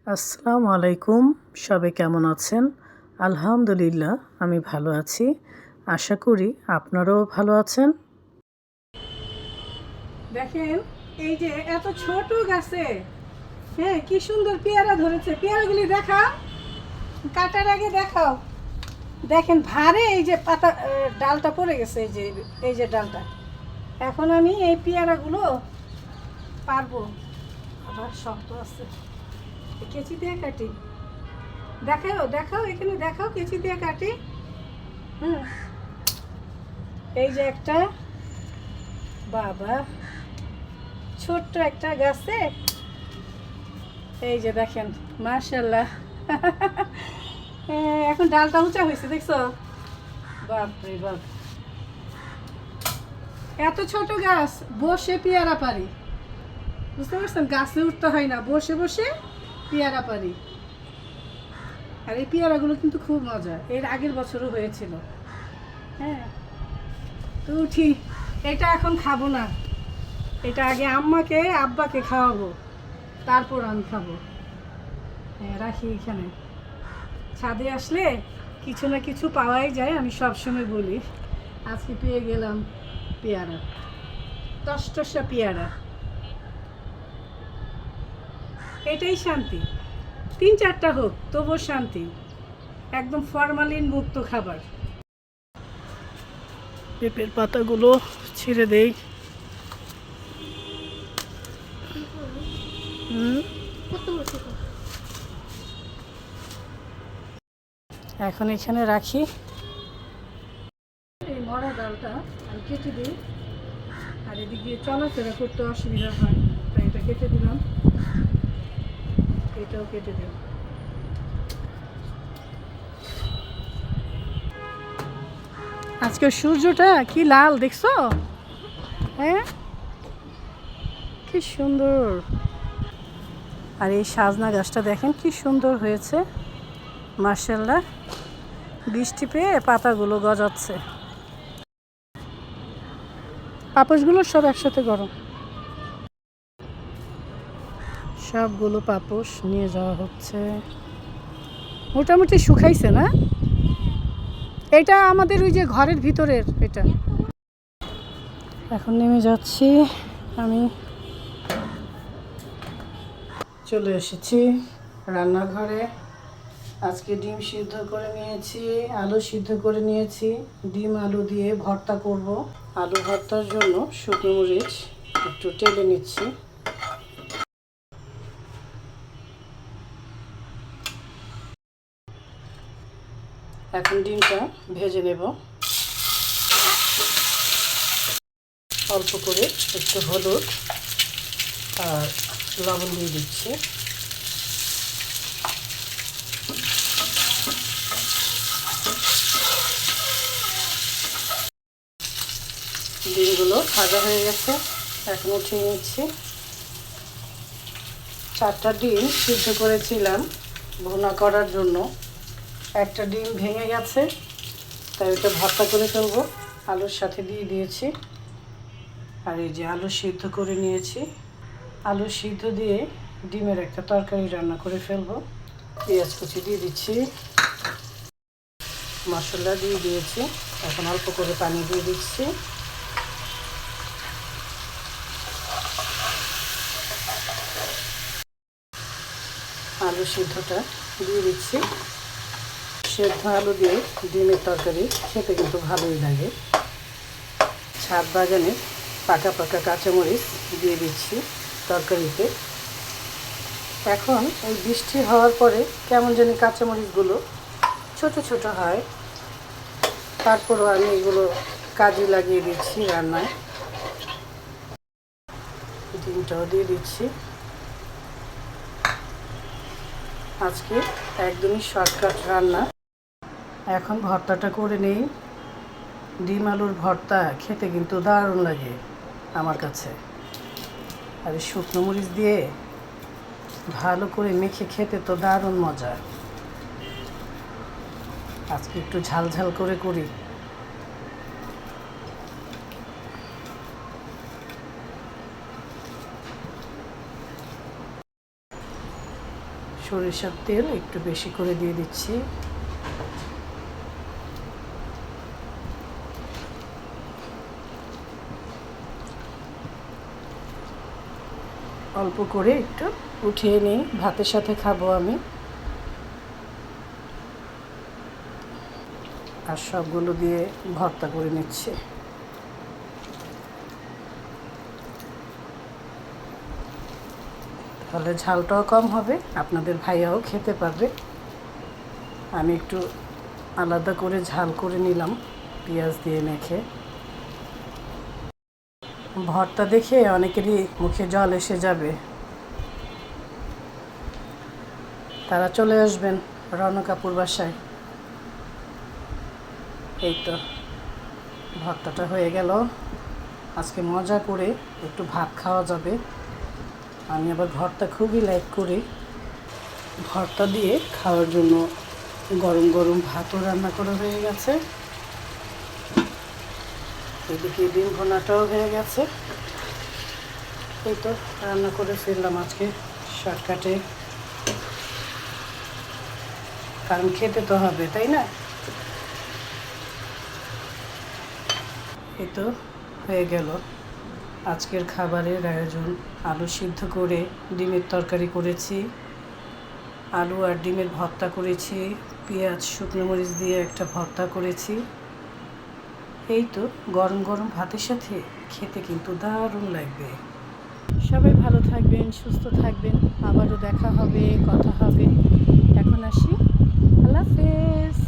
আসসালামু আলাইকুম। সবাই কেমন আছেন? আলহামদুলিল্লাহ আমি ভালো আছি। আশা করি আপনারাও ভালো আছেন। দেখেন, এই যে এত ছোট গাছে হ্যাঁ কি সুন্দর পেয়ারা ধরেছে। পেয়ারাগুলি দেখাও, কাটার আগে দেখাও। দেখেন ভারে এই যে পাতা ডালটা পড়ে গেছে, এই যে ডালটা। এখন আমি এই পেয়ারাগুলো পারবো। আবার শক্ত আছে, কেচি দিয়ে কাটি। দেখাও দেখাও, এখানে দেখাও, কেচি দিয়ে কাটি। হুম, এই যে একটা, বাবা, ছোট্ট একটা গাছে এই যে দেখেন, মাশাআল্লাহ। এখন ডালটা উঁচা হয়েছে, দেখছো? বাপরে বাপ, এত ছোট গাছ, বসে পেয়ারা পারি। বুঝতে পারছেন, গাছে উঠতে হয় না, বসে বসে পেয়ারা পারি। আর এই পেয়ারাগুলো কিন্তু খুব মজা, এর আগের বছরও হয়েছিল। হ্যাঁ, তো উঠি। এটা এখন খাবো না, এটা আগে আম্মাকে আব্বাকে খাওয়াবো, তারপর আমি খাবো। হ্যাঁ, রাখি এখানে। ছাদে আসলে কিছু না কিছু পাওয়াই যায়, আমি সবসময় বলি। আজকে পেয়ে গেলাম পেয়ারা, টসটসা পেয়ারা। এটাই শান্তি, 3-4টা হোক তবুও শান্তি। একদম ফরমালিন মুক্ত খাবার। পেঁপের পাতাগুলো ছিঁড়ে দেই। এখন এখানে রাখি। এই মরা ডালটা আমি কেটে দিই, আর এদিকে চলাফেরা করতে অসুবিধা হয়, তাই এটা কেটে দিলাম। এটাও কেটে দিলাম। আজকে সূর্যটা কি লাল, দেখছো? হ্যাঁ, কি সুন্দর। আর এই সাজনা গাছটা দেখেন কি সুন্দর হয়েছে, মাশাআল্লাহ। বৃষ্টি পেয়ে পাতাগুলো গজাচ্ছে। পাপোশগুলো সব একসাথে গরম, সবগুলো পাপোশ নিয়ে যাওয়া হচ্ছে। মোটামুটি শুকাইছে না? এটা আমাদের ওই যে ঘরের ভিতরের এটা। এখন নেমে যাচ্ছি আমি। চলে এসেছি রান্নাঘরে। আজকে ডিম সিদ্ধ করে নিয়েছি, আলু সিদ্ধ করে নিয়েছি। ডিম আলু দিয়ে ভর্তা করব। আলু ভর্তার জন্য শুকনো মরিচ একটু টেলে নিচ্ছি। এখন ডিমটা ভেজে নেব। অল্প করে একটু হলুদ আর লবণ দিয়ে দিচ্ছি। ডিমগুলো ভাজা হয়ে গেছে, এখন উঠিয়ে নিচ্ছি। 4টা ডিম সিদ্ধ করেছিলাম ভুনা করার জন্য, একটা ডিম ভেঙে গেছে, তাই ওটা ভর্তা করে ফেলবো। আলুর সাথে দিয়ে দিয়েছি। আর এই যে আলু সিদ্ধ করে নিয়েছি, আলু সিদ্ধ দিয়ে ডিমের একটা তরকারি রান্না করে ফেলবো। পেঁয়াজ কুচি দিয়ে দিচ্ছি, মশলা দিয়ে দিয়েছি। এখন অল্প করে পানি দিয়ে দিচ্ছি। আলু সিদ্ধটা দিয়ে দিচ্ছি। সেদ্ধ আলু দিয়ে ডিমের তরকারি খেতে কিন্তু ভালোই লাগে। ছাদ বাগানের পাকা পাকা কাঁচামরিচ দিয়ে দিচ্ছি তরকারিতে। এখন এই বৃষ্টি হওয়ার পরে কেমন জানি কাঁচামরিচগুলো ছোট ছোট হয়, তারপরও আমি এগুলো কাজে লাগিয়ে দিচ্ছি রান্নায়। ডিমটাও দিয়ে দিচ্ছি। আজকে একদমই শর্টকাট রান্না। এখন ভর্তাটা করে নেই। ডিম আলুর ভর্তা খেতে কিন্তু দারুণ লাগে আমার কাছে। আর শুকনো মরিচ দিয়ে ভালো করে মেখে খেতে তো দারুণ মজা। আজকে একটু ঝাল ঝাল করে করি। সরিষার তেল একটু বেশি করে দিয়ে দিচ্ছি। অল্প করে একটু উঠিয়ে নিই, ভাতের সাথে খাবো আমি। আর সবগুলো দিয়ে ভর্তা করে নিচ্ছি। তাহলে ঝালটাও কম হবে, আপনাদের ভাইয়াও খেতে পারবে। আমি একটু আলাদা করে ঝাল করে নিলাম পেঁয়াজ দিয়ে মেখে। ভর্তা দেখে অনেকেরই মুখে জল এসে যাবে, তারা চলে আসবেন রৌনক আপুর বাসায়। এই তো ভর্তাটা হয়ে গেল। আজকে মজা করে একটু ভাত খাওয়া যাবে। আমি আবার ভর্তা খুবই লাইক করি। ভর্তা দিয়ে খাওয়ার জন্য গরম গরম ভাতও রান্না করা হয়ে গেছে। এদিকে ডিম ভুনাটাও হয়ে গেছে। এই তো রান্না করে ফেললাম আজকে শর্টকাটে, কারণ খেতে তো হবে, তাই না? এই তো হয়ে গেল আজকের খাবারের আয়োজন। আলু সিদ্ধ করে ডিমের তরকারি করেছি, আলু আর ডিমের ভর্তা করেছি, পেঁয়াজ শুকনো মরিচ দিয়ে একটা ভর্তা করেছি। এই তো গরম গরম ভাতের সাথে খেতে কিন্তু দারুণ লাগবে। সবাই ভালো থাকবেন, সুস্থ থাকবেন। আবারও দেখা হবে, কথা হবে। এখন আসি, আল্লাহ হাফেজ।